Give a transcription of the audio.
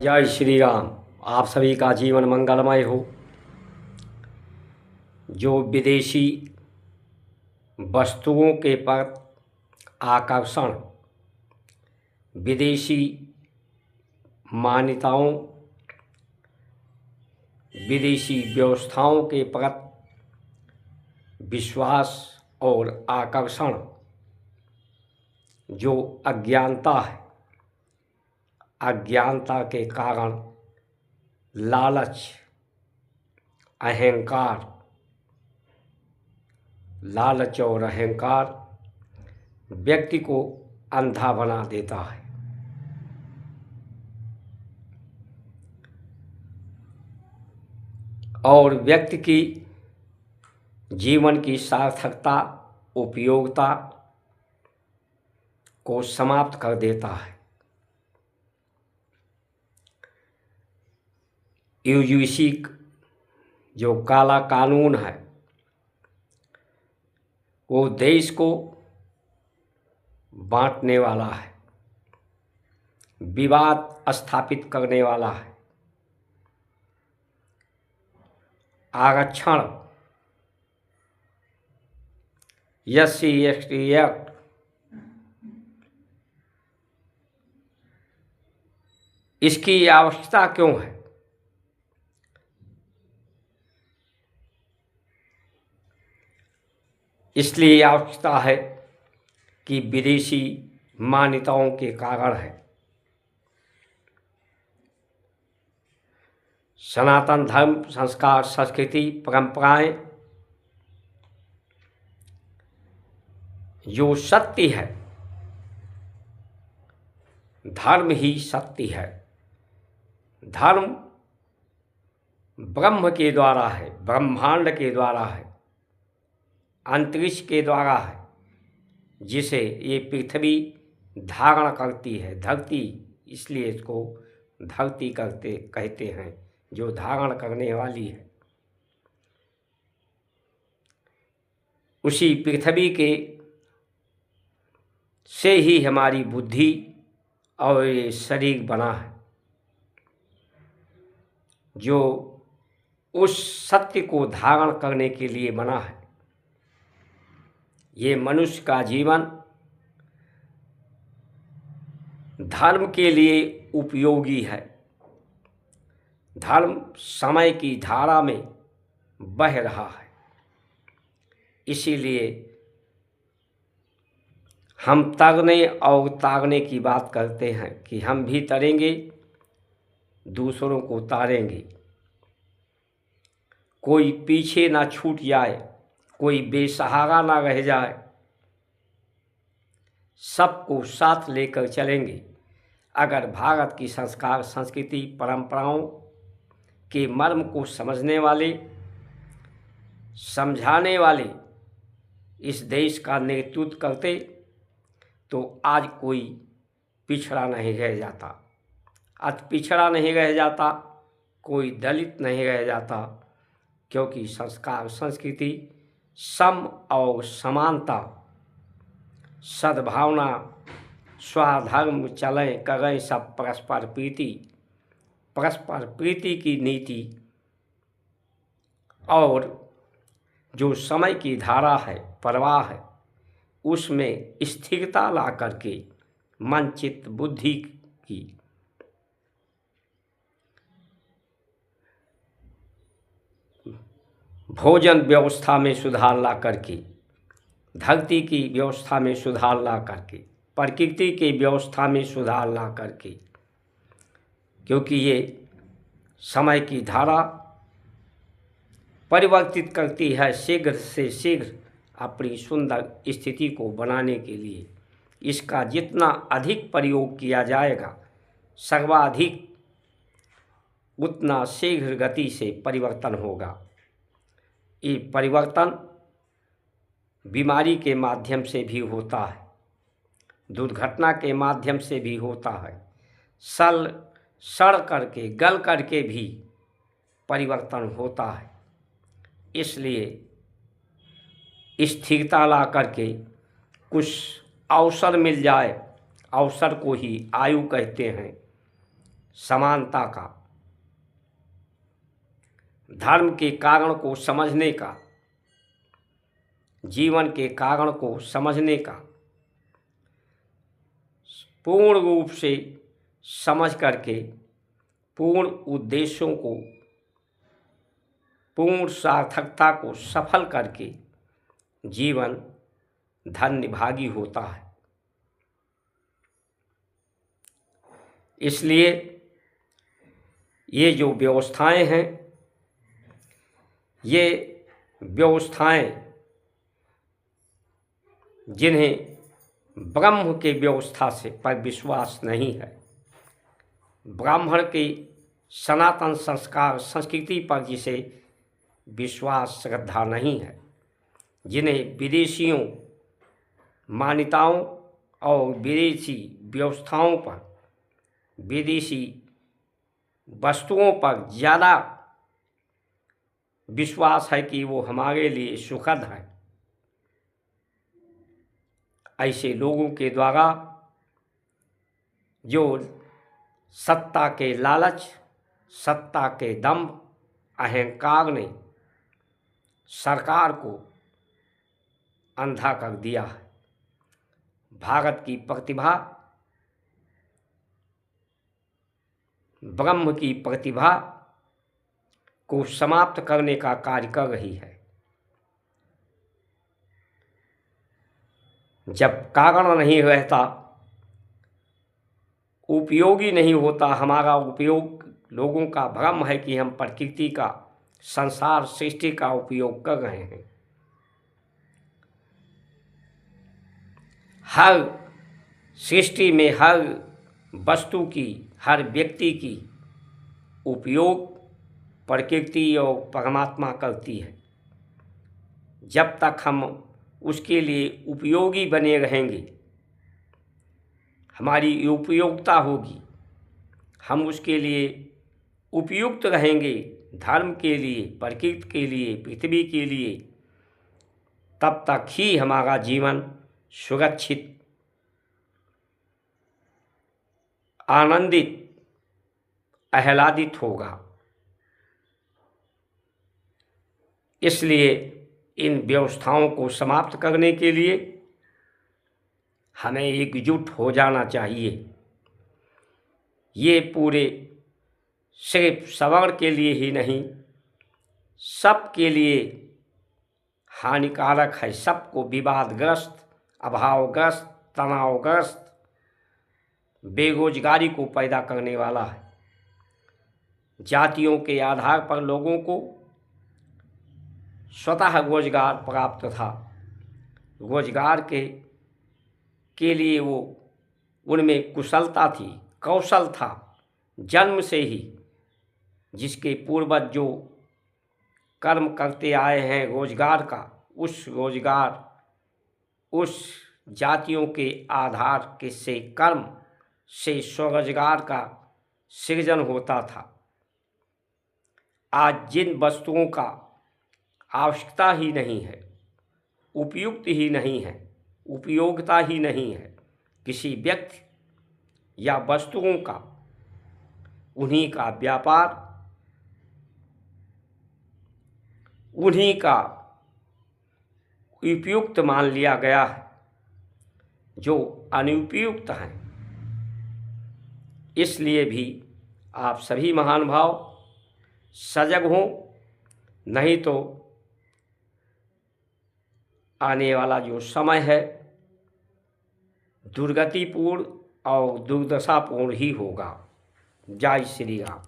जय श्री राम। आप सभी का जीवन मंगलमय हो। जो विदेशी वस्तुओं के प्रति आकर्षण, विदेशी मान्यताओं, विदेशी व्यवस्थाओं के प्रति विश्वास और आकर्षण, जो अज्ञानता है, अज्ञानता के कारण लालच, अहंकार, लालच और अहंकार व्यक्ति को अंधा बना देता है। और व्यक्ति की जीवन की सार्थकता, उपयोगिता को समाप्त कर देता है। यूजीसी जो काला कानून है, वो देश को बांटने वाला है, विवाद स्थापित करने वाला है, आरक्षण, SC/ST एक्ट, इसकी आवश्यकता क्यों है? इसलिए आवश्यकता है कि विदेशी मान्यताओं के कारण है। सनातन धर्म, संस्कार, संस्कृति, परंपराएं, जो सत्य है, धर्म ही सत्य है। धर्म ब्रह्म के द्वारा है, ब्रह्मांड के द्वारा है, अंतरिक्ष के द्वारा है, जिसे ये पृथ्वी धारण करती है। धरती, इसलिए इसको धरती कहते हैं, जो धारण करने वाली है। उसी पृथ्वी के से ही हमारी बुद्धि और ये शरीर बना है, जो उस सत्य को धारण करने के लिए बना है। ये मनुष्य का जीवन धर्म के लिए उपयोगी है। धर्म समय की धारा में बह रहा है, इसीलिए हम तैरने और तारने की बात करते हैं कि हम भी तरेंगे, दूसरों को तारेंगे। कोई पीछे ना छूट जाए, कोई बेसहारा ना रह जाए, सबको साथ लेकर चलेंगे। अगर भारत की संस्कार, संस्कृति, परंपराओं के मर्म को समझने वाले, समझाने वाले इस देश का नेतृत्व करते, तो आज कोई पिछड़ा नहीं रह जाता, अति पिछड़ा नहीं रह जाता, कोई दलित नहीं रह जाता, क्योंकि संस्कार, संस्कृति, सम और समानता, सद्भावना, स्वधर्म चलें, करें सब परस्पर प्रीति, परस्पर प्रीति की नीति, और जो समय की धारा है, प्रवाह है, उसमें स्थिरता ला करके मन चित्त बुद्धि की भोजन व्यवस्था में सुधार ला करके, धरती की व्यवस्था में सुधार ला करके, प्रकृति की व्यवस्था में सुधार ला करके, क्योंकि ये समय की धारा परिवर्तित करती है शीघ्र से शीघ्र अपनी सुंदर स्थिति को बनाने के लिए। इसका जितना अधिक प्रयोग किया जाएगा, सर्वाधिक उतना शीघ्र गति से परिवर्तन होगा। ये परिवर्तन बीमारी के माध्यम से भी होता है, दुर्घटना के माध्यम से भी होता है, सड़ करके, गल करके भी परिवर्तन होता है। इसलिए स्थिरता ला करके कुछ अवसर मिल जाए, अवसर को ही आयु कहते हैं, समानता का, धर्म के कारण को समझने का, जीवन के कारण को समझने का, पूर्ण रूप से समझ करके पूर्ण उद्देश्यों को, पूर्ण सार्थकता को सफल करके जीवन धन्यभागी होता है। इसलिए ये जो व्यवस्थाएं हैं, ये व्यवस्थाएं जिन्हें ब्रह्म के व्यवस्था से पर विश्वास नहीं है, ब्राह्मण के सनातन संस्कार संस्कृति पर जिसे विश्वास श्रद्धा नहीं है, जिन्हें विदेशियों मान्यताओं और विदेशी व्यवस्थाओं पर, विदेशी वस्तुओं पर ज़्यादा विश्वास है कि वो हमारे लिए सुखद है, ऐसे लोगों के द्वारा जो सत्ता के लालच, सत्ता के दंभ, अहंकार ने सरकार को अंधा कर दिया है। भारत की प्रतिभा, ब्रह्म की प्रतिभा को समाप्त करने का कार्य कर रही है। जब कारण नहीं रहता, उपयोगी नहीं होता, हमारा उपयोग, लोगों का भ्रम है कि हम प्रकृति का, संसार सृष्टि का उपयोग कर रहे हैं। हर सृष्टि में हर वस्तु की, हर व्यक्ति की उपयोग प्रकृति और परमात्मा करती है। जब तक हम उसके लिए उपयोगी बने रहेंगे, हमारी उपयोगिता होगी, हम उसके लिए उपयुक्त रहेंगे, धर्म के लिए, प्रकृति के लिए, पृथ्वी के लिए, तब तक ही हमारा जीवन सुरक्षित, आनंदित, आह्लादित होगा। इसलिए इन व्यवस्थाओं को समाप्त करने के लिए हमें एकजुट हो जाना चाहिए। ये पूरे सिर्फ सवर्ण के लिए ही नहीं, सबके लिए हानिकारक है। सबको विवादग्रस्त, अभावग्रस्त, तनावग्रस्त, बेरोजगारी को पैदा करने वाला है। जातियों के आधार पर लोगों को स्वतः रोजगार प्राप्त था, रोजगार के लिए वो, उनमें कुशलता थी, कौशल था, जन्म से ही जिसके पूर्वज जो कर्म करते आए हैं रोजगार का, उस रोजगार, उस जातियों के आधार के से कर्म से स्वरोजगार का सृजन होता था। आज जिन वस्तुओं का आवश्यकता ही नहीं है, उपयुक्त ही नहीं है, उपयोगिता ही नहीं है किसी व्यक्ति या वस्तुओं का, उन्हीं का व्यापार, उन्हीं का उपयुक्त मान लिया गया है, जो अनुपयुक्त हैं। इसलिए भी आप सभी महान भाव सजग हों, नहीं तो आने वाला जो समय है दुर्गतिपूर्ण और दुर्दशापूर्ण ही होगा। जय श्री राम।